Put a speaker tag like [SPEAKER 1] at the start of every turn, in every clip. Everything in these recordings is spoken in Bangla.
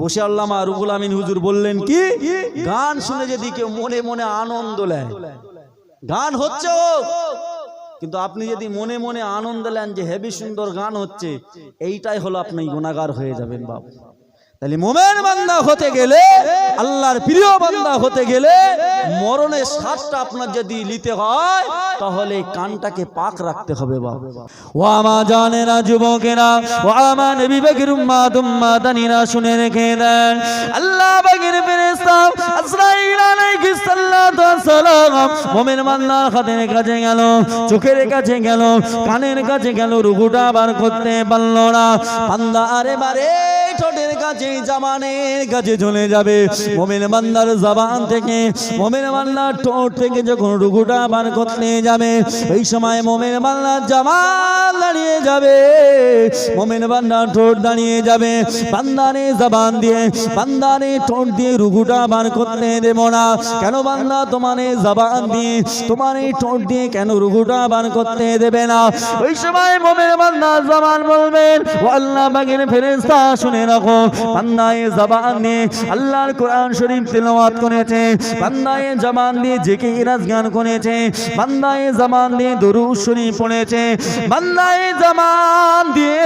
[SPEAKER 1] বসে আল্লামা রুহুল আমিন হুজুর বললেন কি, গান শুনে যদি কেউ মনে মনে আনন্দ নেয়, গান হচ্ছে কিন্তু আপনি যদি মনে মনে আনন্দ নেন যে হেবি সুন্দর গান হচ্ছে, এইটাই হলো আপনি গুনাহগার হয়ে যাবেন বাবা। তাহলে মুমিন বান্দা হতে গেলে, আল্লাহর প্রিয় বান্দা হতে গেলে মরণের স্বাদটা আপনার যদি নিতে হয় তাহলে কানটাকে পাক রাখতে হবে বাবা। ও আমার জানেরা, যুবকেরা, ও আমার নবী পাকের উম্মত উম্মাদানিরা শুনে রেখে দেন, আল্লাহ পাকের ফেরেশতা আজরাইল আলাইহিস সালাতু ওয়াস সালাম মুমিন বান্দার হাতের কাছে গেল, চোখের কাছে গেল, কানের কাছে গেল, রুহুটা বার করতে পারল না। বান্দা আরে বারে ঠোঁটের কাছে, জবানের কাছে চলে যাবে। মুমিন বান্দার জবান থেকে, মুমিন বান্দার ঠোঁট থেকে যখন রুহুটা বার করতে যাবে, এই সময় মুমিন বান্দার জবান দাঁড়িয়ে যাবে, মুমিন বান্দার ঠোঁট দাঁড়িয়ে যাবে। বান্দারে জবান দিয়ে, বান্দারে ঠোঁট দিয়ে রুহুটা বার করতে দেব না। কেন বান্দা তোমারে জবান দিয়ে, তোমারে ঠোঁট দিয়ে কেন রুহুটা বার করতে দেবে না? ওই সময় মুমিন বান্দা জবান বলবেন, ও আল্লাহ পাকের ফেরেশতা শুনে রাখো, বান্দায়ে জবান দিয়ে আল্লাহর কোরআন শরীফ তেলাওয়াত করেছে, বান্দায়ে জবান দিয়ে জিকির আজগার করেছে, বান্দায়ে জবান দিয়ে দরুদ শরীফ পড়েছে, বান্দায়ে জবান দিয়ে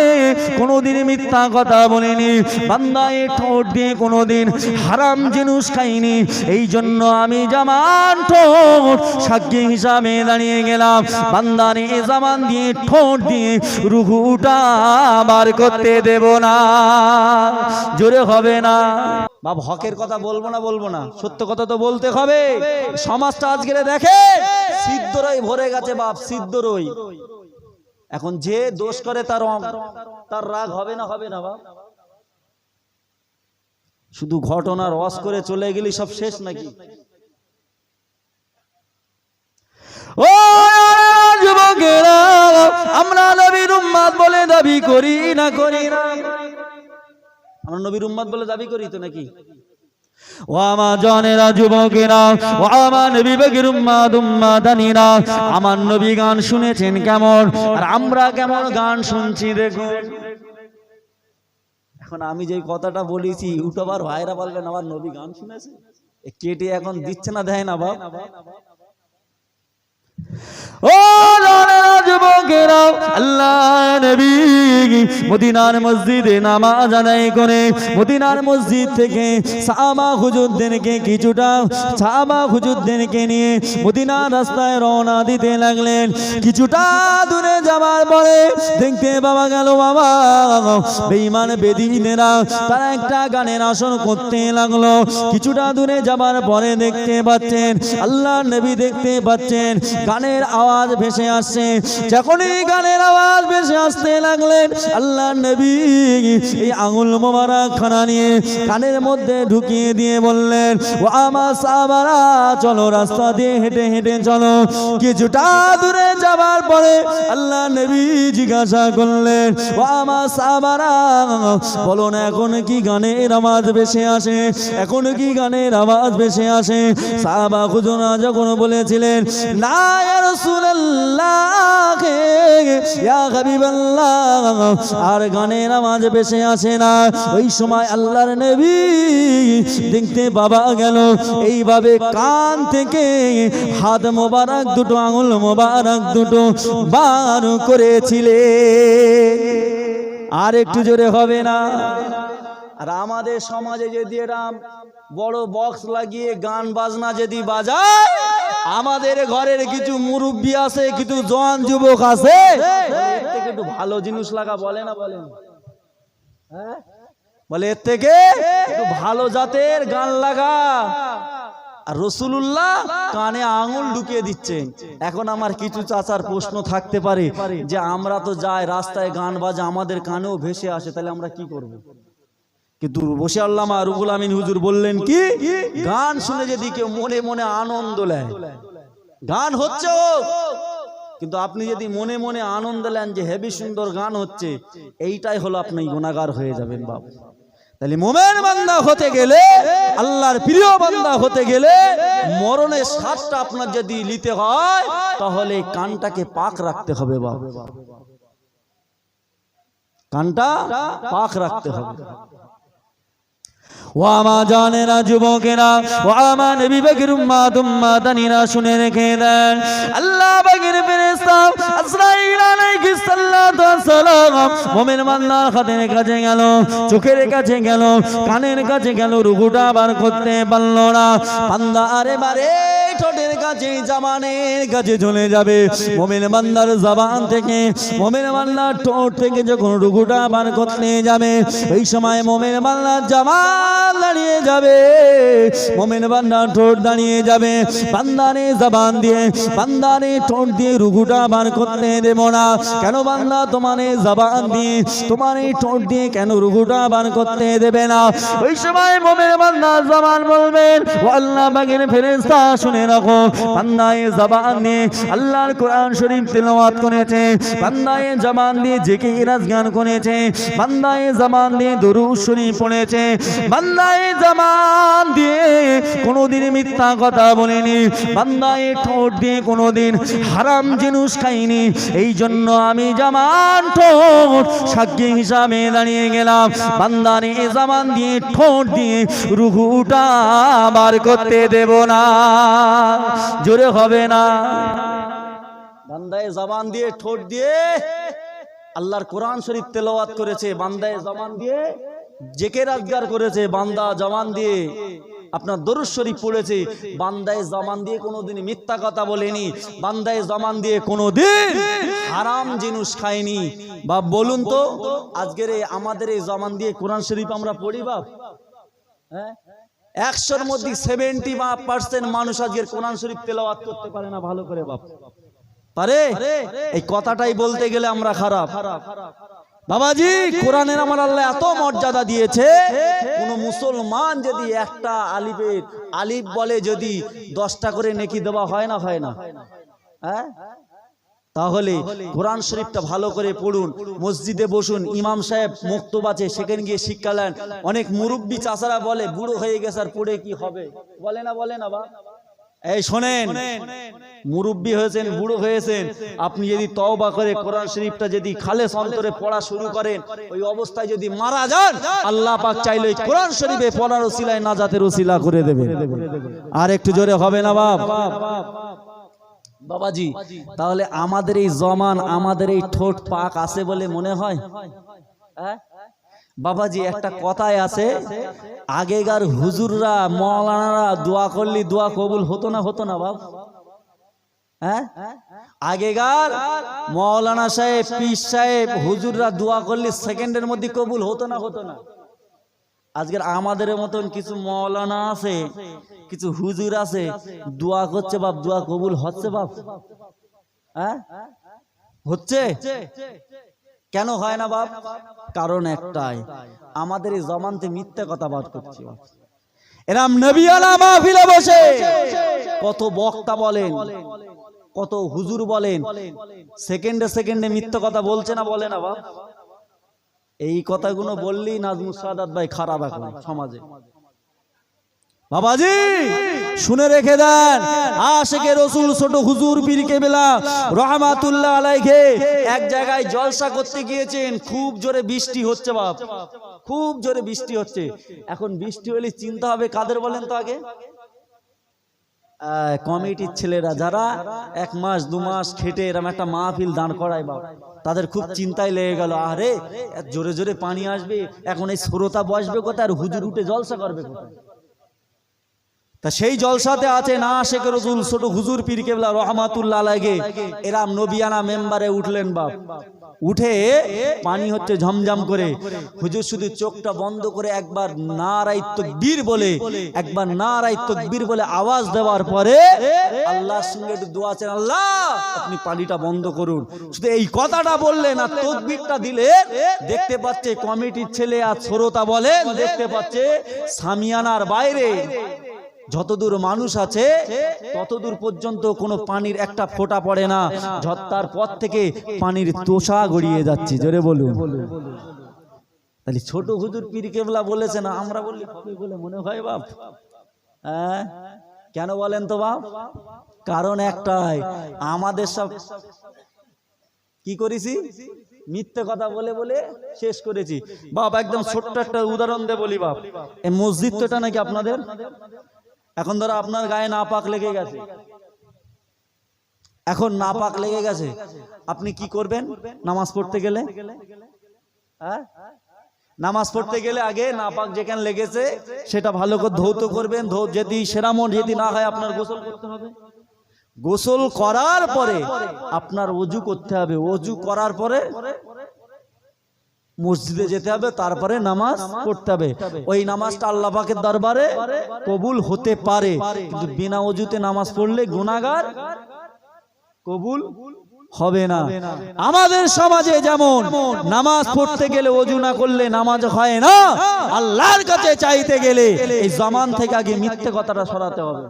[SPEAKER 1] কোনোদিন মিথ্যা কথা বলেনি, বান্দায়ে ঠোঁট দিয়ে কোনোদিন হারাম জিনিস খাইনি। এই জন্য আমি জবান ঠোঁট সাক্ষী হিসাবে দাঁড়িয়ে গেলাম, বান্দারে জবান দিয়ে ঠোঁট দিয়ে রুহুটা বার করতে দেব না। জোরে হবে না বাপ, হকের কথা বলবো না, বলবো না, সত্য কথা তো বলতে হবে। সমাজটা আজকে দেখে সিদ্ধরই ভরে গেছে বাপ, সিদ্ধরই। এখন যে দোষ করে তার রাগ হবে না, হবে না বাপ? শুধু ঘটনার রস করে চলে গেলি সব শেষ নাকি? ও যুবকেরা, আমরা নবীর উম্মত বলে দাবি করি না, করি না? আমরা নবীর উম্মত বলে দাবি করি তো নাকি? ও আমার জানেরা, যুবকেরা, ও আমার নবী পাকের উম্মত উম্মাদানিরা, আমার নবী গান শুনেছেন কেমন, আর আমরা কেমন গান শুনছি দেখুন। এখন আমি যে কথাটা বলেছি, ইউটিউবার ভাইরা বলবেন আমার নবী গান শুনেছে, কেটে এখন দিচ্ছে না, দেয় না বাপ। ও যুবকেরা, আল্লাহ নবী মদিনার মসজিদে নামাজ আদায় করে, মদিনার মসজিদ থেকে সাহাবা হুজুরদেরকে কিছুটা, সাহাবা হুজুরদেরকে নিয়ে মদিনার রাস্তায় রওনা দিতে লাগলেন। কিছুটা দূরে যাওয়ার পরে দেখতে পাওয়া গেল বাবা, বেঈমান বেদিনেরা তারা একটা গানের আসর করতে লাগলো। কিছুটা দূরে যাবার পরে দেখতে পাচ্ছেন, আল্লাহ নবী দেখতে পাচ্ছেন গানের আওয়াজ ভেসে আসছে। যখনই গানের আওয়াজ ভেসে আসতে লাগলেন, আল্লাহ নবী এই আঙুল মোবারক খানা নিয়ে কানের মধ্যে ঢুকিয়ে দিয়ে বললেন, ও আমার সাহাবারা চলো, রাস্তা দিয়ে হেঁটে হেঁটে চলো। কিছুটা দূরে যাবার পরে আল্লাহ নবী জিজ্ঞাসা করলেন, ও আমার সাহাবারা বলো না এখন কি গানের আওয়াজ ভেসে আসে, এখন কি গানের আওয়াজ ভেসে আসে? সাহাবা হুজুরা যখন বলেছিলেন, না ইয়া রাসূলুল্লাহ, ইয়া হাবিবাল্লাহ, আর গানের আওয়াজ ভেসে আসে না। ওই সময় আল্লাহর নবী দেখতে পাওয়া গেল এইভাবে কান থেকে হাত মোবারক দুটো, আঙুল মোবারক দুটো বার করেছিলেন। আর একটু জোরে হবে না? আর আমাদের সমাজে যদি এরকম বড় বক্স লাগিয়ে গান বাজনা যদি বাজায়, আমাদের ঘরের কিছু মুরব্বী আছে, কিছু জওয়ান যুবক আছে, এর থেকে একটু ভালো জিনিস লাগা, বলে না, বলে না? হ্যাঁ, বলে এর থেকে একটু ভালো জাতের গান লাগা। আর রাসূলুল্লাহ কানে আঙুল ঢুকিয়ে দিচ্ছেন। এখন আমার কিছু চাচার প্রশ্ন থাকতে পারে যে আমরা তো যাই রাস্তায়, গান বাজে আমাদের কানেও ভেসে আসে, তাহলে আমরা কি করব? কিন্তু বসে আল্লামা রুহুল আমিন হুজুর বললেন কি, গান শুনে যদি কেউ মনে মনে আনন্দ নেয়, গান হচ্ছে কিন্তু আপনি যদি মনে মনে আনন্দ নেন যে হেবি সুন্দর গান হচ্ছে, এইটাই হলো আপনি গুনাহগার হয়ে যাবেন বাবা। তাহলে মুমিন বান্দা হতে গেলে, আল্লাহর প্রিয় বান্দা হতে গেলে মরণের স্বাদটা আপনার যদি নিতে হয় তাহলে কানটাকে পাক রাখতে হবে বাবা, কানটা পাক রাখতে হবে। ও আমার জানেরা, যুবকেরা, ও আমার নবী পাকের উম্মত উম্মাদানিরা, শুনে রেখে দেন, আল্লাহ পাকের ফেরেশতা আজরাইল আলাইহিস সালাতু ওয়াস সালাম মুমিন বান্দার হাতের কাছে গেল, চোখের কাছে গেল, কানের কাছে গেল, রুহুটা বার করতে পারল না। বান্দা আরে বারে ঠোঁটের কাছে, জবানের কাছে চলে যাবে। মুমিন বান্দার জবান থেকে, মুমিন বান্দার ঠোঁট থেকে যখন রুহুটা বার করতে যাবে, এই সময় মুমিন বান্দার জবান দাঁড়িয়ে যাবে, মুমিন বান্দার ঠোঁট দাঁড়িয়ে যাবে। বান্দারে জবান দিয়ে, বান্দারে ঠোঁট দিয়ে রুহুটা বার করতে দেব না। কেন বান্দা তোমার জবান দিয়ে, তোমার ঠোঁট দিয়ে কেন রুহুটা বার করতে দেবে না? ওই সময় মুমিন বান্দা জবান বলবেন, ও আল্লাহ পাকের ফেরেশতা শুনে রাখো, বান্দায়ে জবান দিয়ে আল্লাহর কোরআন শরীফ তেলাওয়াত করেছে, বান্দায়ে জবান দিয়ে জিকির আজগার করেছে, বান্দায়ে জবান দিয়ে দরুদ শরীফ পড়েছে, বান্দায়ে জবান দিয়ে কোনোদিন মিথ্যা কথা বলেনি, বান্দায়ে ঠোঁট দিয়ে কোনোদিন হারাম জিনিস খাইনি। এই জন্য আমি জবান ঠোঁট সাক্ষী হিসাবে দাঁড়িয়ে গেলাম, বান্দারে জবান দিয়ে ঠোঁট দিয়ে রুহুটা বার করতে দেব না। জোরে হবে না? বান্দায়ে জবান দিয়ে, ঠোঁট দিয়ে আল্লাহর কোরআন শরীফ তেলাওয়াত করেছে, বান্দায়ে জবান দিয়ে জিকির আজগার করেছে, বান্দা জবান দিয়ে আপনার দরুদ শরীফ পড়েছে, বান্দায়ে জবান দিয়ে কোনোদিন মিথ্যা কথা বলেনি, বান্দায়ে জবান দিয়ে কোনোদিন হারাম জিনিস খায়নি। বাপ বলুন তো, আজকের আমাদের এই জবান দিয়ে কোরআন শরীফ আমরা পড়ি বাপ? হ্যাঁ, 100-র মধ্যে 70% মানুষ আজকের কোরআন শরীফ তেলাওয়াত করতে পারে না ভালো করে বাপ। পারে? এই কথাটাই বলতে গেলে আমরা খারাপ। বাবাজি, কোরআনের আমার আল্লাহ এত মর্যাদা দিয়েছে, কোন মুসলমান যদি একটা আলিফের আলিফ বলে যদি 10টা করে নেকি দেওয়া হয় না, হয় না? হ্যাঁ, তাহলে কোরআন শরীফটা ভালো করে পড়ুন, মসজিদে বসুন, ইমাম সাহেব মক্তব আছে সেখানে গিয়ে শিক্ষা নেন। অনেক মুরব্বী চাচারা বলে বুড়ো হয়ে গেছে আর পড়ে কি হবে, বলে না? বলে না বা? এই শোনেন, মুরব্বী হয়েছেন, বুড়ো হয়েছেন, আপনি যদি তওবা করে কোরআন শরীফটা যদি খালেস অন্তরে পড়া শুরু করেন, ওই অবস্থায় যদি মারা যান, আল্লাহ পাক চাইলে কোরআন শরীফে পড়ার ওসিলায় নাজাতের ওসিলা করে দেবে। আর একটু জোরে হবে না বাপ? বাবাজি, তাহলে আমাদের এই জমান, আমাদের এই ঠোঁট পাক আছে বলে মনে হয়? হ্যাঁ বাবাজি, একটা কথাই আছে, আগেকার হুজুররা মৌলানারা দোয়া করলে দোয়া কবুল হতো না? হতো না বাপ? হ্যাঁ, আগেকার মৌলানা সাহেব, পীর সাহেব, হুজুররা দোয়া করলে সেকেন্ডের মধ্যে কবুল হতো না? হতো না? আজকের আমাদের মতন কিছু মৌলানা আছে, কিছু হুজুর আছে, দোয়া করছে বাপ, দোয়া কবুল হচ্ছে বাপ? হ্যাঁ, হচ্ছে? কেন হয় না বাপ? কারণ একটাই, আমাদের এই জমানতে মিথ্যা কথা বার করছি বাপ। এরম নবীওয়ালা মাহফিলে বসে কত বক্তা বলেন, কত হুজুর বলেন, সেকেন্ডে সেকেন্ডে মিথ্যা কথা বলছে না? বলে না বাপ? এই কথাগুলো বললেই নাজমুস সাদাত ভাই খারাপ এখন সমাজে। বাবাজি শুনে রেখে দেন, আশিকে রাসূল ছোট হুজুর পীর কেবলা রহমাতুল্লাহ আলাইহি এক জায়গায় জলসা করতে গিয়েছেন, খুব জোরে বৃষ্টি হচ্ছে বাপ, খুব জোরে বৃষ্টি হচ্ছে। এখন বৃষ্টি হলে চিন্তা হবে কাদের বলেন তো? আগে কমিটির ছেলেরা, যারা 1 মাস 2 মাস খেটে এরকম একটা মাহফিল দাঁড় করায় বাপ, তাদের খুব চিন্তায় লেগে গেল, আরে জোরে জোরে পানি আসবে, এখন এই শ্রোতা বসবে কোথায় আর হুজুর উঠে জলসা করবে কোথায়? তা সেই জলসাতে আছে না আশিকে রাসূল ছোট হুজুর পীর কেবলা রহমাতুল্লাহ আলাইহি, এরাম নবিয়ানা মেম্বারে উঠলেন বাপ। উঠে পানি হচ্ছে ঝমঝম করে, হুজুর শুধু চোখটা বন্ধ করে একবার নারায়ে তাকবীর বলে, একবার নারায়ে তাকবীর বলে আওয়াজ দেওয়ার পরে আল্লাহর সঙ্গে একটু দোয়া চান, আল্লাহ আপনি পানিটা বন্ধ করুন। শুধু এই কথাটা বললেন আর তাকবীরটা দিলেন, দেখতে পাচ্ছে কমিটির ছেলে আর শ্রোতা বলেন, দেখতে পাচ্ছে সামিয়ানার বাইরে যতদূর মানুষ আছে ততদূর পর্যন্ত কোনো পানির একটা ফোঁটা পড়ে না, ঝত্তার পর থেকে পানির তোষা গড়িয়ে যাচ্ছে। জোরে বলুন। তাহলে ছোট হুজুর পীর কেবলা বলেছে না, আমরা বললি হবে বলে মনে হয় বাপ? হ্যাঁ, কেন বলেন তো বাপ? কারণ একটাই, আমাদের সব কি করেছি? মিথ্যে কথা বলে বলে শেষ করেছি বাপ। একদম ছোট্ট একটা উদাহরণ দিয়ে বলি বাপ, এই মসজিদটা নাকি আপনাদের, এখন ধরো আপনার গায়ে নাপাক লেগে গেছে, এখন নাপাক লেগে গেছে, আপনি কি করবেন নামাজ পড়তে গেলে? হ্যাঁ, নামাজ পড়তে গেলে আগে নাপাক যেখানে লেগেছে সেটা ভালো করে ধৌত করবেন। যদি সেরামন যদি না হয় আপনার গোসল করতে হবে। গোসল করার পরে আপনার ওযু করতে হবে। ওযু করার পরে মসজিদে যেতে হবে, তারপরে নামাজ পড়তে হবে। ওই নামাজটা আল্লাহ পাকের দরবারে কবুল হতে পারে, কিন্তু বিনা ওযুতে নামাজ পড়লে গুনাহগার, কবুল হবে না। আমাদের সমাজে যেমন নামাজ পড়তে গেলে ওযু না করলে নামাজ হয় না, আল্লাহর কাছে চাইতে গেলে এই জমান থেকে আগে মিথ্যে কথাটা সরাতে হবে।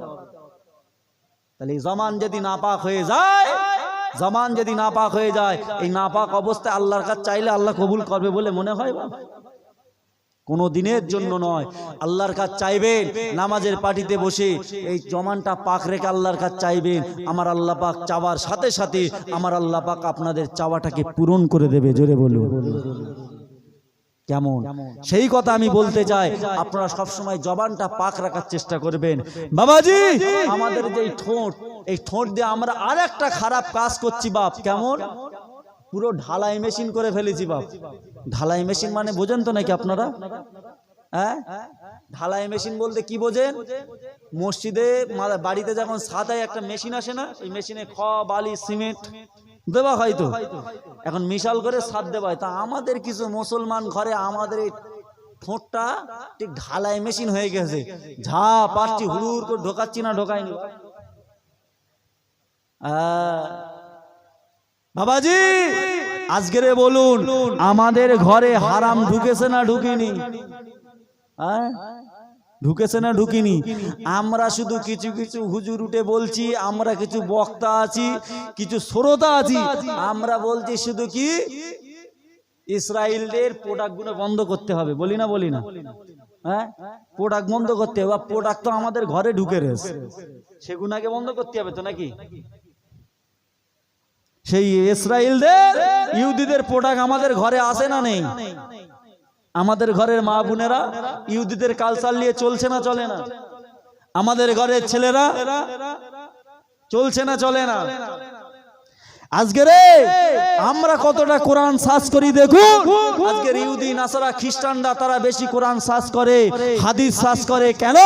[SPEAKER 1] তাহলে জমান যদি নাপাক হয়ে যায়, জমান যদি নাপাক হয়ে যায়, এই নাপাক অবস্থায় আল্লাহর কাছে চাইলে আল্লাহ কবুল করবে বলে মনে হয়? কোনো দিনের জন্য নয়। আল্লাহর কাছে চাইবেন নামাজের পাটিতে বসে, এই জমানটা পাক রেখে আল্লাহর কাছে চাইবেন। আমার আল্লাহ পাক চাওয়ার সাথে সাথে আমার আল্লাহ পাক আপনাদের চাওয়াটাকে পূরণ করে দেবে। জোরে বলুন কেমন? সেই কথা আমি বলতে চাই, আপনারা সবসময় জবানটা পাক রাখার চেষ্টা করবেন। বাবাজি, আমাদের যে ঠোঁট, এই ঠোঁট দিয়ে আমরা আর একটা খারাপ কাজ করছি বাপ। কেমন? পুরো ঢালাই মেশিন করে ফেলেছি বাপ। ঢালাই মেশিন মানে বোঝেন তো নাকি আপনারা? হ্যাঁ, ঢালাই মেশিন বলতে কি বোঝেন? মসজিদে বাড়িতে যখন সাদায় একটা মেশিন আসে না, ওই মেশিনে খ বালি সিমেন্ট দেওয়া হয়, তো এখন মিশাল করে ছাদ দেওয়া হয়। তা আমাদের কিছু মুসলমান ঘরে আমাদের এই ঠোঁটটা ঠিক ঢালাই মেশিন হয়ে গেছে। ঝা পাচ্ছি হুড়ুর করে ঢোকাচ্ছি না, ঢোকাইনি বাবাজি। আজকের বলুন, আমাদের ঘরে হারাম ঢুকেছে না ঢুকিনি? ঢুকেছে না ঢুকিনি? আমরা শুধু কিছু কিছু হুজুর উঠে বলছি, আমরা কিছু বক্তা আছি, কিছু শ্রোতা আছি, আমরা বলছি শুধু কি ইসরায়েলের প্রোডাক্টগুলো বন্ধ করতে হবে। বলি না? বলি না? হ্যাঁ, প্রোডাক্ট বন্ধ করতে হবে। প্রোডাক্ট তো আমাদের ঘরে ঢুকে রয়েছে, সেগুনাকে বন্ধ করতে হবে তো নাকি? সেই ইসরায়েলদের, ইহুদিদের প্রোডাক্ট আমাদের ঘরে আসে না নেই? আমাদের ঘরের মা বোনেরা ইহুদিদের কালচার নিয়ে চলছে না চলে না? আমাদের ঘরের ছেলেরা চলছে না চলে না? আজকে রে আমরা কতটা কোরআন সার্চ করি দেখুন। আজকে ইহুদি নাসারা খ্রিস্টানরা তারা বেশি কোরআন সার্চ করে, হাদিস সার্চ করে। কেন?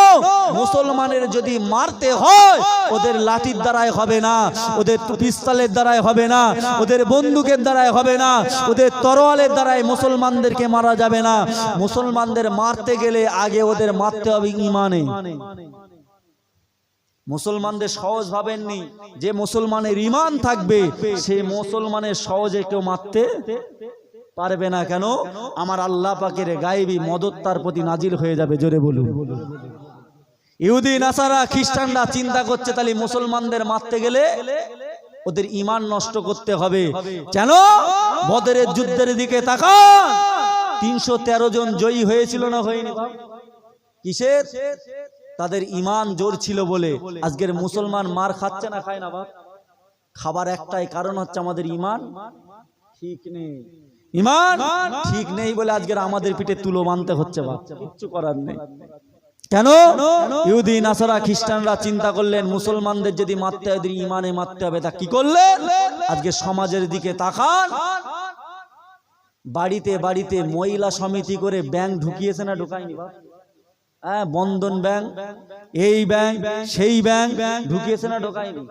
[SPEAKER 1] মুসলমানের যদি মারতে হয় ওদের লাঠির দ্বারাই হবে না, ওদের পিস্তলের দ্বারাই হবে না, ওদের বন্দুকের দ্বারাই হবে না, ওদের তরোয়ালের দ্বারাই মুসলমানদেরকে মারা যাবে না। মুসলমানদের মারতে গেলে আগে ওদের মারতে হবে ঈমানে। মুসলমানদের সহজ ভাবেননি, যে মুসলমানের ঈমান থাকবে সে মুসলমানের সহজে কেউ মারতে পারবে না। কেন? আমার আল্লাহ পাকের গায়েবী মদত তার প্রতি নাজিল হয়ে যাবে। জোরে বলুন। ইহুদি নাসারা খ্রিস্টানরা চিন্তা করছে তাহলে মুসলমানদের মারতে গেলে ওদের ঈমান নষ্ট করতে হবে। কেন? বদরের যুদ্ধের দিকে তাকান, 313 জন জয়ী হয়েছিল না হয়নি? কিসের? তাদের ঈমান জোর ছিল বলে। আজকের মুসলমান মার খাচ্ছে না খায় না বাপ? খাবার একটাই কারণ হচ্ছে আমাদের ঈমান ঠিক নেই। ঈমান ঠিক নেই বলে আজকের আমাদের পিঠে তুলো মানতে হচ্ছে বাপ, কিচ্ছু করার নেই। কেন? ইহুদি নাসারা খ্রিস্টানরা চিন্তা করলেন মুসলমানদের যদি মারতে হয় ওদের ঈমানে মারতে হবে। তা কি করলেন? আজকে সমাজের দিকে তাকান, বাড়িতে বাড়িতে মহিলা সমিতি করে ব্যাংক ঢুকিয়েছে না ঢুকায়নি বাপ? হ্যাঁ, বন্ধন ব্যাংক, এই ব্যাংক, সেই ব্যাংক ঢুকিয়েছে না ঢোকায়নি?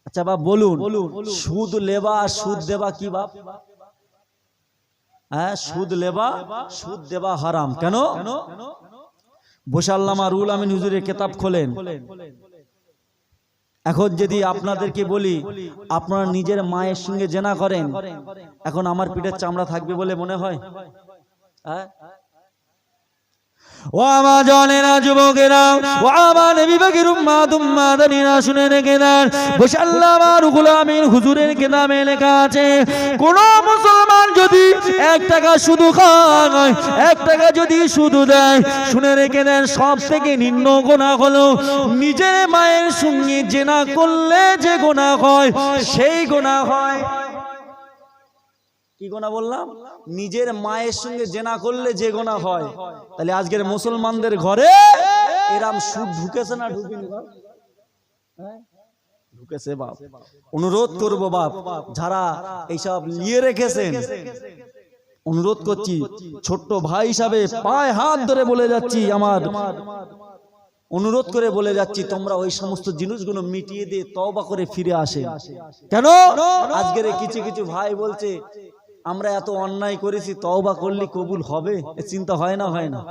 [SPEAKER 1] আচ্ছা বাপ বলুন, সুদ লেবা আর সুদ দেবা কি বাপ? হ্যাঁ, সুদ লেবা সুদ দেবা হারাম। কেন? বশাল্লামা রুল আমিন হুজুরের কিতাব খোলেন। এখন যদি আপনাদেরকে বলি আপনারা নিজের মায়ের সঙ্গে জেনা করেন, এখন আমার পিঠের চামড়া থাকবে বলে মনে হয়? হ্যাঁ, ও আমার জানেরা, যুবকেরা, ও আমার বিবেকের উম্মাদানিরা শুনে রেখে দেন, বশাল্লামা রুহুল আমিন হুজুরের কিতাবে লেখা আছে, কোন মুসলমান যদি 1 টাকা শুধু খায়, 1 টাকা যদি শুধু দেয়, শুনে রেখে দেন সব থেকে নিম্ন গুনাহ হলো নিজের মায়ের সঙ্গে জেনা করলে যে গুনাহ হয় সেই গুনাহ হয়। কি গোনা বললাম? নিজের মায়ের সঙ্গে জেনা করলে যে গোনা হয়। তাহলে আজকের মুসলমানদের ঘরে এরাম সুদ ঢুকেছে না ঢুকেনি বাপ? ঢুকেছে বাপ। অনুরোধ করব বাপ, যারা এইসব নিয়ে রেখেছেন, অনুরোধ করছি, ছোট্ট ভাই হিসাবে পায়ে হাত ধরে বলে যাচ্ছি, আমার অনুরোধ করে বলে যাচ্ছি, তোমরা ওই সমস্ত জিনিসগুলো মিটিয়ে দিয়ে তওবা করে ফিরে আসে। কেন আজকের কিছু কিছু ভাই বলছে আমরা এত অন্যায় করেছি, তওবা করলে কবুল হবে? চিন্তা হয় না? হয় না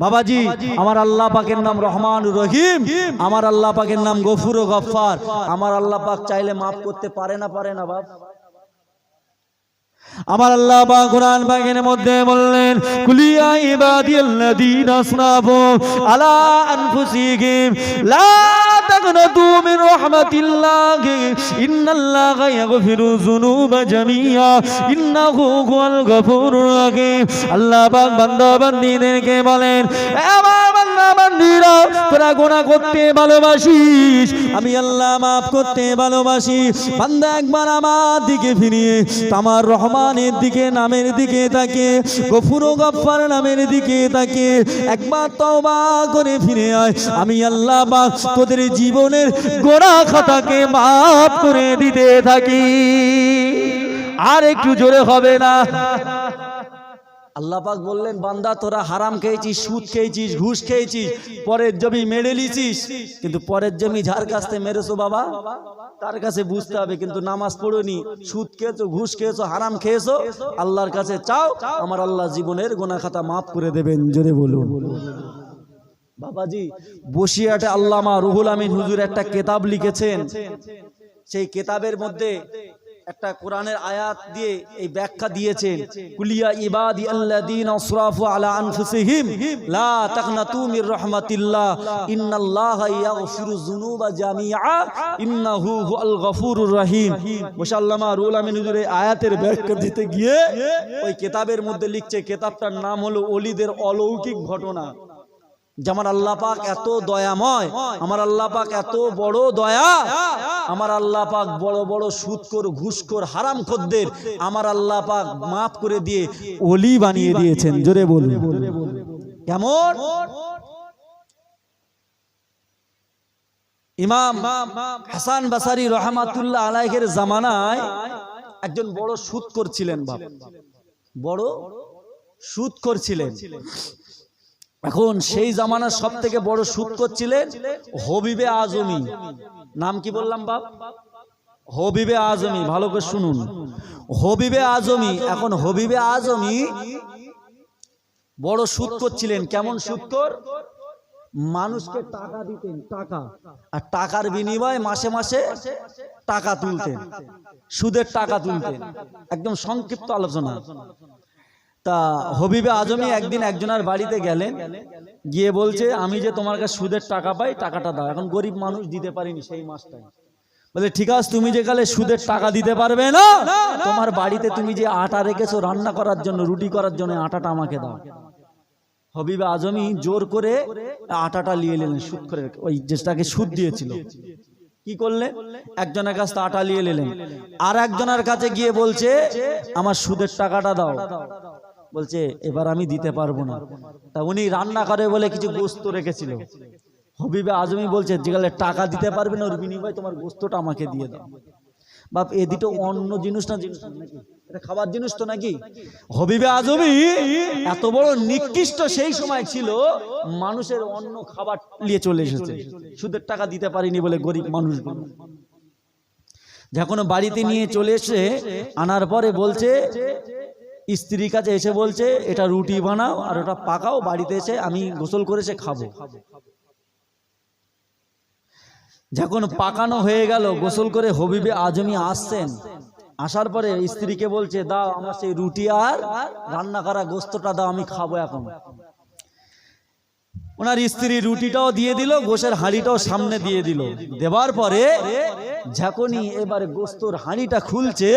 [SPEAKER 1] বাবাজি? আমার আল্লাহ পাকের নাম রহমান রহিম, আমার আল্লাহ পাকের নাম গফুর ও গফফার। আমার আল্লাহ পাক চাইলে মাফ করতে পারে না? পারে না বাপ? আমার আল্লাহ পাক কুরআন পাকের মধ্যে বললেন, কুলিয়া ইবাদিয়াল্লাযীনা আসরাফু আলা আনফুসিহিম লা তাকনাতু মিন রাহমাতিল্লাহি ইন্নাল্লাহা ইয়াগফিরু যুনুবা জামিআ ইন্নাহু হুয়াল গফুরুর রহিম। আল্লাহ পাক বান্দা বান্দীদেরকে বলেন, আমার বান্দা বান্দীরা, তোরা গুনাহ করতে ভালোবাসিস, আমি আল্লাহ মাফ করতে ভালোবাসি। বান্দা একবার আমার দিকে ফিরিয়ে আমার রহমানের দিকে, নামের দিকে তাকে, গফুর ও গফফার নামের দিকে তাকে একবার তওবা করে ফিরে আয়, আমি আল্লাহ পাক তোদের জীবনের গোনাহ খাতাকে মাফ করে দিতে থাকি। আর একটু জোরে হবে না? আল্লাহ পাক বললেন, বান্দা তোরা হারাম খেয়েছিস, সুদ খেয়েছিস, ঘুষ খেয়েছিস, পরের জমি মেরে লিছিস, কিন্তু পরের জমি যার কাছ থেকে মেরেছো বাবা তার কাছে বুঝতে হবে। কিন্তু নামাজ পড়োনি, সুদ খেয়েছো, ঘুষ খেয়েছো, হারাম খেয়েছো, আল্লাহর কাছে চাও, আমার আল্লাহ জীবনের গুনাহ খাতা মাফ করে দেবেন। জোরে বলুন। বাবাজি বসিরহাটে আল্লামা রুহুল আমিন হুজুর একটা কিতাব লিখেছেন, সেই কিতাবের মধ্যে একটা কোরআনের আয়াত দিয়ে এই ব্যাখ্যা দিয়েছেন, কুলিয়া ইবাদিয়াল্লাযীনা আসরাফু আলা আনফুসিহিম লা তাকনাতু মির রাহমাতিল্লাহ ইন্নাল্লাহা ইয়াগফিরু যুনুবা জামিআ ইন্নাহু হুয়াল গফুরুর রহিম। মুসাল্লামা রুহুল আমিন হুজুর এই আয়াতের ব্যাখ্যা দিতে গিয়ে ওই কিতাবের মধ্যে লিখছে, কিতাবটার নাম হলো ওলিদের অলৌকিক ঘটনা। যে আমার আল্লাহ পাক এত দয়াময়, আমার আল্লাহ পাক এত বড় দয়া, আমার আল্লাহ পাক বড় বড় সুদখোর, ঘুষখোর, হারামখোরদের আমার আল্লাহ পাক মাফ করে দিয়ে ওলি বানিয়ে দিয়েছেন। জোরে বলুন। কেমন? ইমাম হাসান বাসারী রহমাতুল্লাহ আলাইহির জামানায় একজন বড় সুদখোর ছিলেন বাপ, বড় সুদখোর ছিলেন। এখন সেই জামানার সব থেকে বড় সুদখোর ছিলেন হবিবে আজমি। নাম কি বললাম বাপ? হবিবে আজমি। ভালো করে শুনুন, হবিবে আজমি। এখন হবিবে আজমি বড় সুদখোর ছিলেন। কেমন সুদখোর? মানুষকে টাকা দিতেন, টাকা, আর টাকার বিনিময়ে মাসে মাসে টাকা তুলতেন, সুদের টাকা তুলতেন। একদম সংক্ষিপ্ত আলোচনা। তা হবিবে আজমি একদিন একজনের বাড়িতে গেলেন, গিয়ে বলছে, আমি যে তোমার কাছে সুদের টাকা পাই, টাকাটা দাও। এখন গরিব মানুষ দিতে পারিনি সেই মাসটাই। বলে ঠিক আছে, তুমি যে কালে সুদের টাকা দিতে পারবে না, তোমার বাড়িতে তুমি যে আটা রেখেছো রান্না করার জন্য, রুটি করার জন্য, আটাটা আমাকে দাও। হবিবে আজমি জোর করে আটাটা নিয়ে এলেন সুদ করে, ওই যেটাকে সুদ দিয়েছিল। কি করলেন? একজনের কাছে আটা নিয়ে এলেন, আর একজনের কাছে গিয়ে বলছে, আমার সুদের টাকাটা দাও। বলছে এবার আমি দিতে পারবো না। তা উনি রান্না করে বলে কিছু গোস্ত রেখেছিল। হবিবে আজমি বলছে, যেগুলো টাকা দিতে পারবে না, ওর বিনিময়ে তোমার গোস্তটা আমাকে দিয়ে দাও। বাপ এ দুটো অন্য জিনিস না, জিনিস নাকি? এটা খাবার জিনিস তো নাকি? হবিবে আজমি এত বড় নিকৃষ্ট সেই সময় ছিল, মানুষের অন্য খাবার নিয়ে চলে এসেছে, সুদের টাকা দিতে পারিনি বলে গরিব মানুষগুলো। যখন বাড়িতে নিয়ে চলে এসে আনার পরে বলছে, স্ত্রীর কাছে এসে বলছে, এটা রুটি বানাও আর ওটা পাকাও, বাড়িতে এসে আমি গোসল করে সে খাবো। যখন পাকানো হয়ে গেল, গোসল করে হবিবে আজমি আসছেন, আসার পরে স্ত্রীকে বলছে, দাও আমার সেই রুটি আর রান্না করা গোস্তটা দাও, আমি খাবো এখন। ওনার স্ত্রী রুটিটাও দিয়ে দিল, গোশের হাঁড়িটাও সামনে দিয়ে দিল। দেওয়ার পরে যখনই এবারে গোস্তর হাঁড়িটা খুলছে,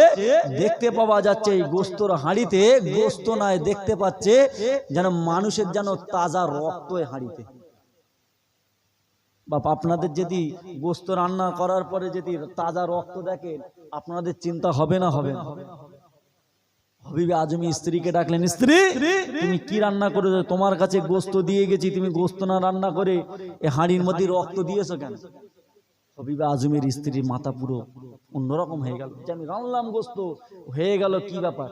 [SPEAKER 1] দেখতে পাওয়া যাচ্ছে এই গোস্তর হাঁড়িতে গোস্ত নয়, দেখতে পাচ্ছে যেন মানুষের যেন তাজা রক্ত হাঁড়িতে। বাপ আপনাদের যদি গোস্ত রান্না করার পরে যদি তাজা রক্ত দেখেন, আপনাদের চিন্তা হবে না? হবে না? হবিবে আজমি স্ত্রীকে ডাকলেন, স্ত্রী তুমি কি রান্না করেছো? তোমার কাছে গোস্ত দিয়ে গেছি, তুমি গোস্ত না রান্না করে এই হাঁড়ির মধ্যে রক্ত দিয়েছো কেন? হবিবে আজমের স্ত্রীর মাথা পুরো অন্যরকম হয়ে গেল, যে আমি রান্নাম গোস্ত, হয়ে গেল কি ব্যাপার,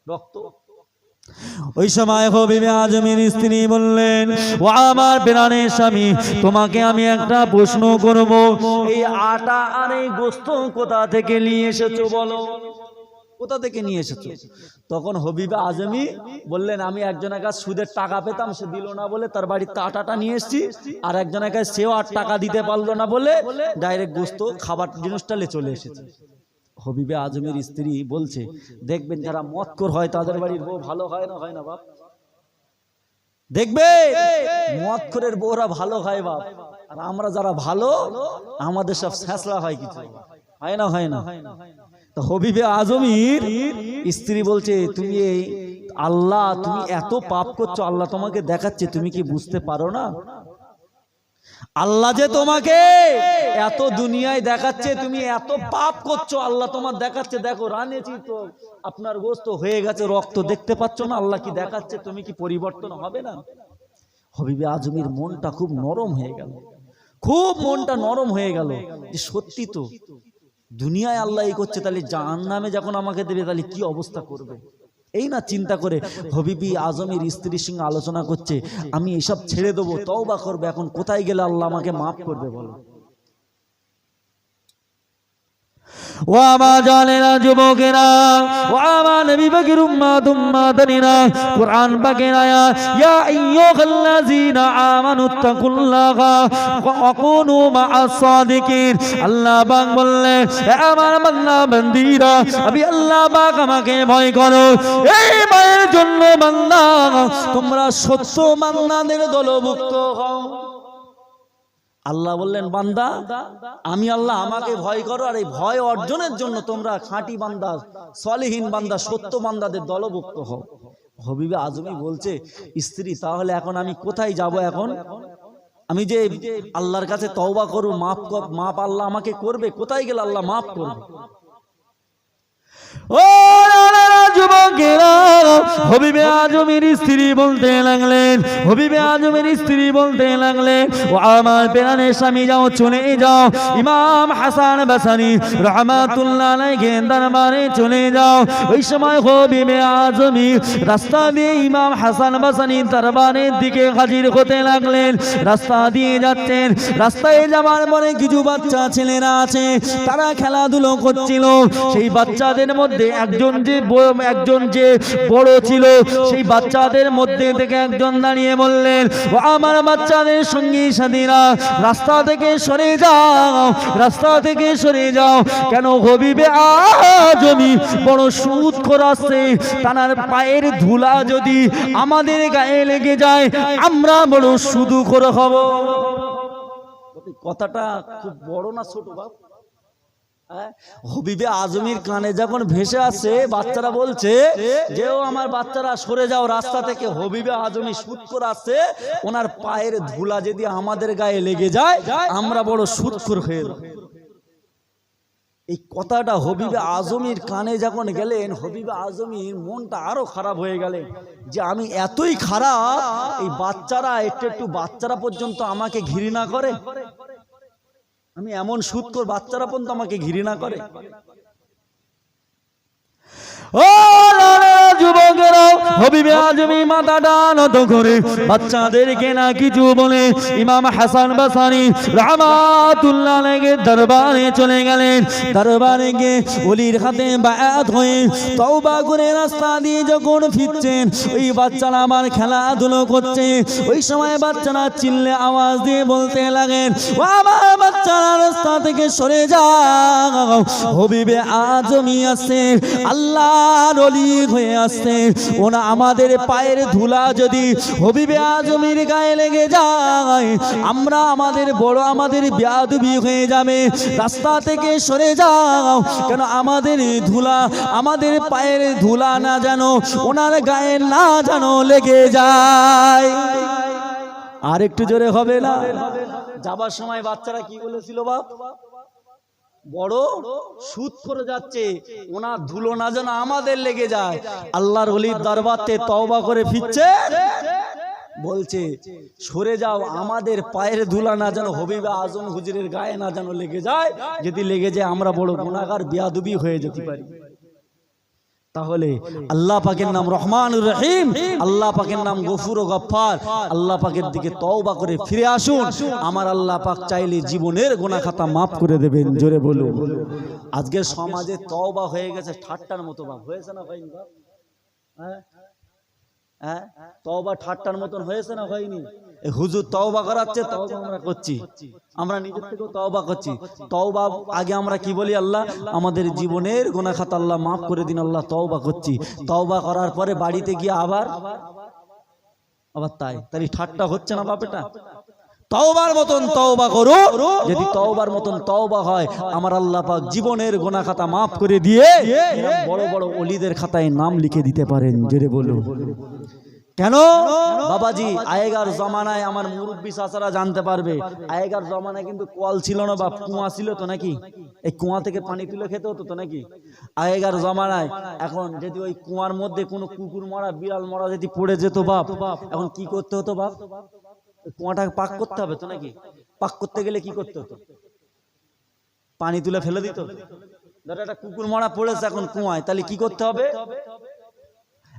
[SPEAKER 1] রক্ত। ওই সময় হবিবে আজমের স্ত্রী বললেন, ও আমার প্রাণের স্বামী, তোমাকে আমি একটা প্রশ্ন করব, এই আটা আর এই গোস্ত কোথা থেকে নিয়ে এসেছো বলো, কোথা থেকে নিয়ে এসেছো? তখন হবিবে আজমি বললেন, আমি একজনের কাছে সুদের টাকা পেতাম, সে দিল না বলে তার বাড়িতে আটাটা নিয়ে এসেছি, আর একজনের কাছে সেও আর টাকা দিতে পারলো না বলে ডাইরেক্ট গোস্ত খাবার জিনিসটা চলে এসেছে। হবিবে আজমের স্ত্রী বলছে, দেখবেন যারা মদখোর হয় তাদের বাড়ির বউ ভালো হয় না, হয় না বাপ? দেখবে মদখোরের বউরা ভালো হয় বাপ, আর আমরা যারা ভালো আমাদের সব ছেঁচড়া হয়, কিছু হয় না, হয় না। তো হবিবে আজমির স্ত্রী বলছে, তুমি এই আল্লাহ, তুমি এত পাপ করছো, আল্লাহ তোমাকে দেখাচ্ছে, তুমি কি বুঝতে পারো না? আল্লাহ যে তোমাকে এত দুনিয়ায় দেখাচ্ছে, তুমি এত পাপ করছো, আল্লাহ তোমার দেখাচ্ছে, দেখো রানেছি তো আপনার গোস্ত হয়ে গেছে, রক্ত দেখতে পাচ্ছ না, আল্লাহ কি দেখাচ্ছে, তুমি কি পরিবর্তন হবে না? হবিবে আজমির মনটা খুব নরম হয়ে গেল, খুব মনটা নরম হয়ে গেল, যে সত্যি তো দুনিয়ায় আল্লাহ এই করছে, তাহলে জাহান্নামে যখন আমাকে দেবে তাহলে কি অবস্থা করবে। এই না চিন্তা করে হবিবি আজমের স্ত্রীর সঙ্গে আলোচনা করছে, আমি এসব ছেড়ে দেবো, তওবা করবে, এখন কোথায় গেলে আল্লাহ আমাকে মাফ করবে বলো? ও আমার জানেরা, যুবকেরা, ও আমার নবী পাকের উম্মত উম্মাতানিরা, কুরআন পাকের আয়াত, ইয়া আইয়ুহাল্লাযীনা আমানুত্তাকুল্লাহা ওয়া কুনু মা'আস সাদিকিন। আল্লাহ পাক বললেন, হে আমার বান্দা বান্দীরা, আমি আল্লাহ পাক আমাকে ভয় করো, এই ভয়ের জন্য বান্দা তোমরা সত্য বান্দাদের দলভুক্ত হও। আল্লাহ বললেন, বান্দা আমি আল্লাহ, আমাকে ভয় করো, আর এই ভয় অর্জনের জন্য তোমরা খাঁটি বান্দা, সলিহীন বান্দা, সত্য বান্দাদের দলভুক্ত হও। হবিবে আজমি বলছে, স্ত্রী তাহলে এখন আমি কোথায় যাব? এখন আমি যে আল্লাহর কাছে তওবা করব, মাপ আল্লাহ আমাকে করবে, কোথায় গেলে আল্লাহ মাফ করবে? ও যুবকেরা, হবিবে আজমের স্ত্রী বলতে লাগলেন, হবিবে আজমের স্ত্রী বলতে লাগলেন, ও আমার প্রাণের স্বামী, যাও চলে যাও, ইমাম হাসান বাসানী রাহমাতুল্লাহ আলাইহির দরবারে চলে যাও। ওই সময় হবিবে আজমি রাস্তা দিয়ে ইমাম হাসান বাসানীর দরবারের দিকে হাজির হতে লাগলেন। রাস্তা দিয়ে যাচ্ছেন, রাস্তায় যাবার পরে কিছু বাচ্চা ছেলেরা আছে, তারা খেলাধুলো করছিল। সেই বাচ্চাদের মধ্যে একজন যে বড় ছিল, সেই বাচ্চাদের মধ্যে থেকে একজন দাঁড়িয়ে বললেন, ও আমার বাচ্চাদের সঙ্গী সাথীরা, রাস্তা থেকে সরে যাও, রাস্তা থেকে সরে যাও। কেন? হবিবে আজমি বড় সুদ করাচ্ছে, তার পায়ের ধুলা যদি আমাদের গায়ে লেগে যায়, আমরা বড় সুদু করে হব। কথাটা খুব বড় না ছোট বাপ? হবিবে আজমির কানে যখন ভেসে আসছে, বাচ্চারা বলছে যে, ও আমার বাচ্চারা সরে যাও রাস্তা থেকে, হবিবে আজমি সুদ করে আসছে, ওনার পায়ের ধুলা যদি আমাদের গায়ে লেগে যায়, আমরা বড় সুদখোর হয়ে যাব। এই কথাটা হবিবে আজমির কানে যখন গেলেন, হবিবে আজমির মনটা আরো খারাপ হয়ে গেলেন, যে আমি এতই খারাপ, এই বাচ্চারা একটু বাচ্চারা পর্যন্ত আমাকে ঘৃণা করে, আমি এমন সুদখোর, বাচ্চারা পর্যন্ত আমাকে ঘৃণা করে। ও যুবকেরা, হবিবে আজমি মাথাটা নত করে বাচ্চাদেরকে না কিছু বলে ইমাম হাসান বাসানী রাহমাতুল্লাহ আলাইহির দরবারে চলে গেলেন। দরবারে গিয়ে ওলির হাতে বায়াত হয়ে তওবা করে রাস্তা দিয়ে যখন ফিরছেন, ওই বাচ্চারা আমার খেলাধুলো করছে। ওই সময় বাচ্চারা চিল্লে আওয়াজ দিয়ে বলতে লাগেন, ও আমার বাচ্চারা রাস্তা থেকে সরে যাও, হবিবে আজমি আছে, আল্লাহর ওলি হয়ে আসছে, ওনা আমাদের পায়ের ধুলা যদি হবিবে আজমির গায়ে লেগে যায়, আমরা আমাদের বেয়াদবি হয়ে যাবে, রাস্তা থেকে সরে যাও। কেন? আমাদের ধুলা, আমাদের পায়ের ধুলা না যেন ওনার গায়ে না যেন লেগে যায়। আর একটু জোরে হবে না? যাবার সময় বাচ্চারা কি বলেছিল বাপ? বড় সুদ করে যাচ্ছে, ওনার ধুলো না যেন আমাদের লেগে যায়। আল্লাহর ওলির দরবারে তওবা করে ফিরছে, বলছে সরে যাও, আমাদের পায়ের ধুলা না যেন হবিবে আজম হুজুরের গায়ে না যেন লেগে যায়, যদি লেগে যায় আমরা বড় গুনাহগার বেয়াদবি হয়ে যেতে পারি। তাহলে আল্লাহ পাকের নাম রহমানুর রহিম, আল্লাহ পাকের নাম গফুর ও গফফার, আল্লাহ পাকের দিকে তওবা করে ফিরে আসুন। আমার আল্লাহ পাক চাইলে জীবনের গুনাহ খাতা মাফ করে দেবেন। জোরে বলুন। আজকে সমাজে তওবা হয়ে গেছে ঠাট্টার মতো। বাপ হয়েছে না হয়নি? বাপ হ্যাঁ, তওবা ঠাট্টার মতন হয়েছে না হয়নি? হুজুর তওবা করাচ্ছে, তওবা আমরা করছি, আমরা নিজের থেকেও তওবা করছি। তওবা আগে আমরা কি বলি? আল্লাহ আমাদের জীবনের গুনাহ খাতা আল্লাহ মাফ করে দিন, আল্লাহ তওবা করছি। তওবা করার পরে বাড়িতে গিয়ে আবার তাই, তাহলে ঠাট্টা হচ্ছে না বাপ? এটা তওবার মতন তওবা করো, যদি তওবার মতন তওবা হয় আমার আল্লাহ পাক জীবনের গুনাহ খাতা মাফ করে দিয়ে বড় বড় ওলিদের খাতায় নাম লিখে দিতে পারেন। জোরে বলো কেন? বাবাজি আগেকার জমানায় আমার মুরব্বি চাচারা জানতে পারবে, আগেকার জমানায় কিন্তু কল ছিল না বাপ, কুয়া ছিল তো নাকি? এই কুয়া থেকে পানি তুলে খেতে হতো তো নাকি আগেকার জমানায়? এখন যদি ওই কুয়ার মধ্যে কোনো কুকুর মরা বিড়াল মরা যদি পড়ে যেত বাপ, এখন কি করতে হতো বাপ? কুয়াটাকে পাক করতে হবে তো নাকি? পাক করতে গেলে কি করতে হতো? পানি তুলে ফেলে দিত। ধরো একটা কুকুর মরা পড়েছে এখন কুয়ায়, তাহলে কি করতে হবে?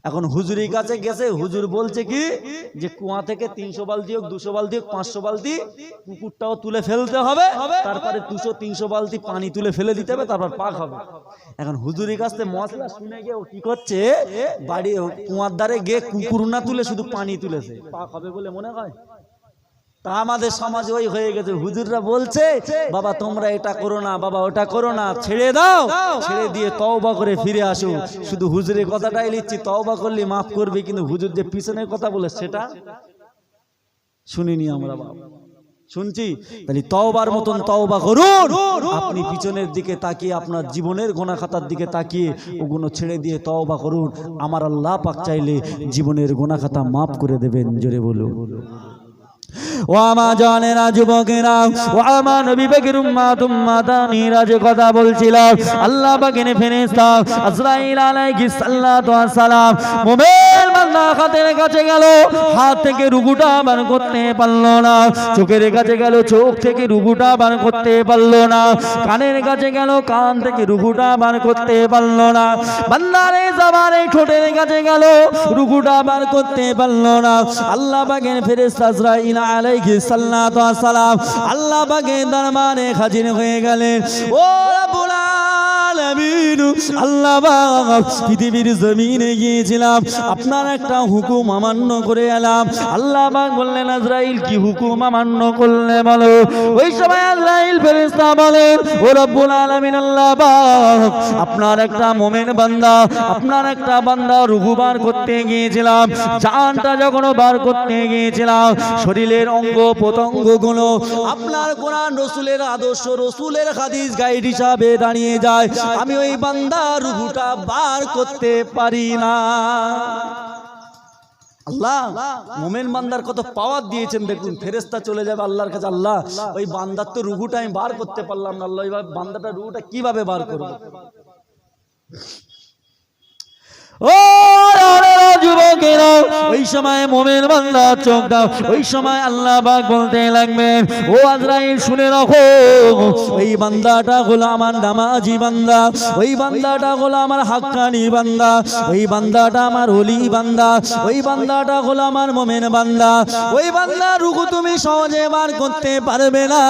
[SPEAKER 1] এখন হুজুরের কাছে গেছে, হুজুর বলছে কি যে কুয়া থেকে 300 বালতি হোক, 200 বালতি হোক, 500 বালতি কুকুরটাও তুলে ফেলতে হবে, তারপরে 200-300 বালতি পানি তুলে ফেলে দিতে হবে, তারপর পাক হবে। এখন হুজুরের কাছে মশলা শুনে গিয়ে ও কি করছে, বাড়ি কুয়ার ধারে গিয়ে কুকুর না তুলে শুধু পানি তুলেছে, পাক হবে বলে মনে হয়। তা আমাদের সমাজ ওই হয়ে গেছে, হুজুররা বলছে বাবা তোমরা এটা করো না, বাবা ওটা করো না, ছেড়ে দাও, ছেড়ে দিয়ে তওবা করে ফিরে আসো। শুধু হুজুরের কথাটাই লিখছি, তওবা করলে মাফ করবে, কিন্তু হুজুর যে পিছনের কথা বলে সেটা শুনিনি আমরা বাবা, শুনছি। তাহলে তওবার মতন তওবা করুন। আপনি পিছনের দিকে তাকিয়ে আপনার জীবনের গুনাহ খাতার দিকে তাকিয়ে ওগুলো ছেড়ে দিয়ে তওবা করুন। আমার আল্লাহ পাক চাইলে জীবনের গুনাহ খাতা মাফ করে দেবেন। জোরে বলুন। ও আমার জানেরা, যুবকেরা, ও আমার নবী পাকের উম্মত উম্মাতানিরা, যে কথা বলছিলাম, আল্লাহ পাকের ফেরেশতা আজরাইল আলাইহিস সালাতু ওয়াস সালাম মুমিন বান্দা হাতের কাছে গেল, হাত থেকে রুহুটা বার করতে পারলো না। চোখের কাছে গেল, চোখ থেকে রুহুটা বার করতে পারলো না। কানের কাছে গেল, কান থেকে রুহুটা বার করতে পারলো না। বান্দারে জবানে ঠোঁটের কাছে গেল, রুহুটা বার করতে পারলো না। আল্লাহ পাকের ফেরেশতা আজরাইল আলাইহিস সালাতু ওয়াস সালাম আল্লাহ পাকের দরবারে হাজির হয়ে গেলেন। ও রব্বুল আলামিন, আল্লাহ পাক পৃথিবীর জমিনে গিয়েছিলাম, আপনার একটা হুকুম অমান্য করে এলাম। আল্লাহ পাক বললেন আজরাইল কি হুকুম অমান্য করলে বলো? ওই সময় আজরাইল ফেরেশতা বলেন ও রব্বুল আলামিন, আল্লাহ পাক আপনার একটা মুমিন বান্দা, আপনার একটা বান্দা রূহ বার করতে গিয়েছিলাম, জানটা যখন বার করতে গিয়েছিলাম শরীরের অঙ্গ প্রত্যঙ্গগুলো আপনার কোরআন রাসূলের আদর্শ রাসূলের হাদিস গাইড হিসাবে দাঁড়িয়ে যায়, আমি ওই বান্দার রূহটা বার করতে পারি না। আল্লাহ মুমিন বান্দার কত পাওয়ার দিয়েছেন দেখুন। ফেরেশতা চলে যাবে আল্লাহর কাছে, আল্লাহ ওই বান্দার তো রূহটা আমি বার করতে পারলাম না, আল্লাহ এইভাবে বান্দাটার রূহটা কিভাবে বার করব? ও যুবকেরা, ওই সময় মুমিন বান্দা চোখ দাও, ওই সময় আল্লাহ পাক বলতে লাগবেন ও আজরাইল শুনে রাখো, ওই বান্দাটা হলো আমার নামাজি বান্দা, ওই বান্দাটা হলো আমার হাক্কানি বান্দা, ওই বান্দাটা আমার ওলি বান্দা, ওই বান্দাটা হলো আমার মুমিন বান্দা। ওই বান্দা রূহ তুমি সহজে বার করতে পারবে না।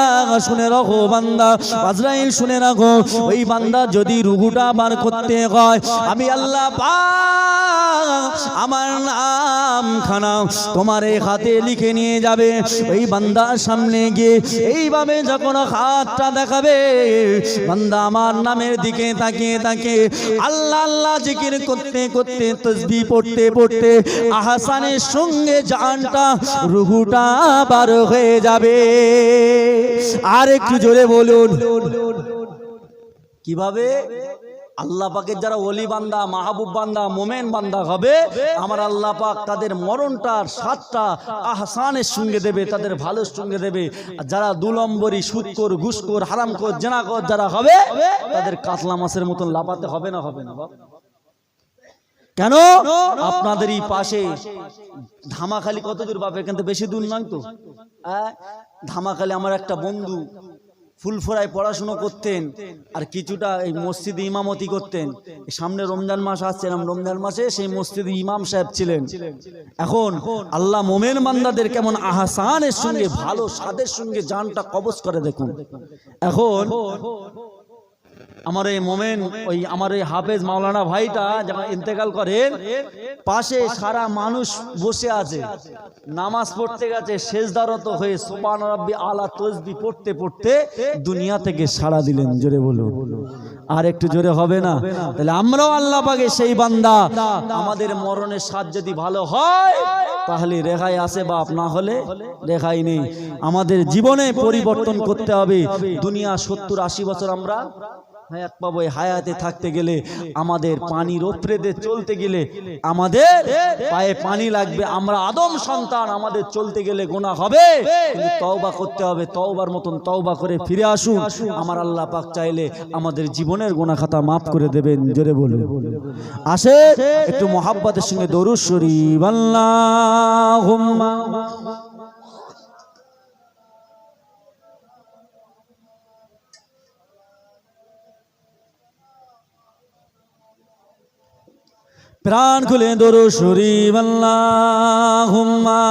[SPEAKER 1] শুনে রাখো বান্দা, আজরাইল শুনে রাখো, ওই বান্দা যদি রূহটা বার করতে হয় আমি আল্লাহ পাক আমার নাম খানা তোমার এই হাতে লিখে নিয়ে যাবে। ওই বান্দার সামনে গিয়ে এইভাবে যখন হাতটা দেখাবে, বান্দা আমার নামের দিকে তাকিয়ে তাকিয়ে আল্লাহ আল্লাহ জিকির করতে করতে তাসবিহ পড়তে পড়তে আহসানের সঙ্গে জানটা রূহটা বার হয়ে যাবে। আর একটু জোরে বলুন কিভাবে? আল্লাহ পাকের যারা ওলি বান্দা, মাহবুব বান্দা, মোমেন বান্দা হবে, আমার আল্লাহ পাক তাদের মরণটার স্বাদটা আহসানের সঙ্গে দেবে, তাদের ভালোর সঙ্গে দেবে। আর যারা 2 নম্বরী সুদখোর, ঘুষখোর, হারামখোর, জেনাখোর যারা হবে, তাদের কাতলা মাছের মতন লাফাতে হবে না? হবে না বাপ? কেন? আপনাদেরই পাশে ধামাখালি কত দূর বাপ? এখান থেকে বেশি দূর নয় তো। ধামাখালি আমার একটা বন্ধু ফুলফোরায় পড়াশুনো করতেন, আর কিছুটা এই মসজিদে ইমামতি করতেন। সামনে রমজান মাস আসছে, রমজান মাসে সেই মসজিদে ইমাম সাহেব ছিলেন। এখন আল্লাহ মোমেন বান্দাদের কেমন আহসানের সঙ্গে, ভালো স্বাদের সঙ্গে জানটা কবজ করে দেখুন। এখন আমার এই মোমেন, ওই আমার এই হাফেজ মাওলানা ভাইটা যখন ইন্তেকাল করেন, পাশে সারা মানুষ বসে আছে, নামাজ পড়তে গেছে, সেজদারত হয়ে সুবহান রাব্বি আলা তাসবিহ পড়তে পড়তে দুনিয়া থেকে সাড়া দিলেন। জোরে বলো, আর একটু জোরে হবে না? তাহলে আমরাও আল্লাহ পাকে সেই বান্দা, আমাদের মরণের স্বাদ যদি ভালো হয় তাহলে রেহাই আছে বাপ, না হলে রেহাই নেই। আমাদের জীবনে পরিবর্তন করতে হবে। দুনিয়া 70-80 বছর আমরা হায়াত পাবো। হায়াতে থাকতে গেলে, আমাদের পানির ওপরে চলতে গেলে আমাদের পায়ে পানি লাগবে। আমরা আদম সন্তান, আমাদের চলতে গেলে গুনাহ হবে, কিন্তু তওবা করতে হবে। তওবার মতন তওবা করে ফিরে আসুন। আমার আল্লাহ পাক চাইলে আমাদের জীবনের গুনাহ খাতা মাফ করে দেবেন। জোরে বলুন। আসে একটু মোহাব্বতের সঙ্গে দরুদ শরীফ। আল্লাহুম্মা প্রাণ খুলে দরুদ শরীফ। আল্লাহুম্মা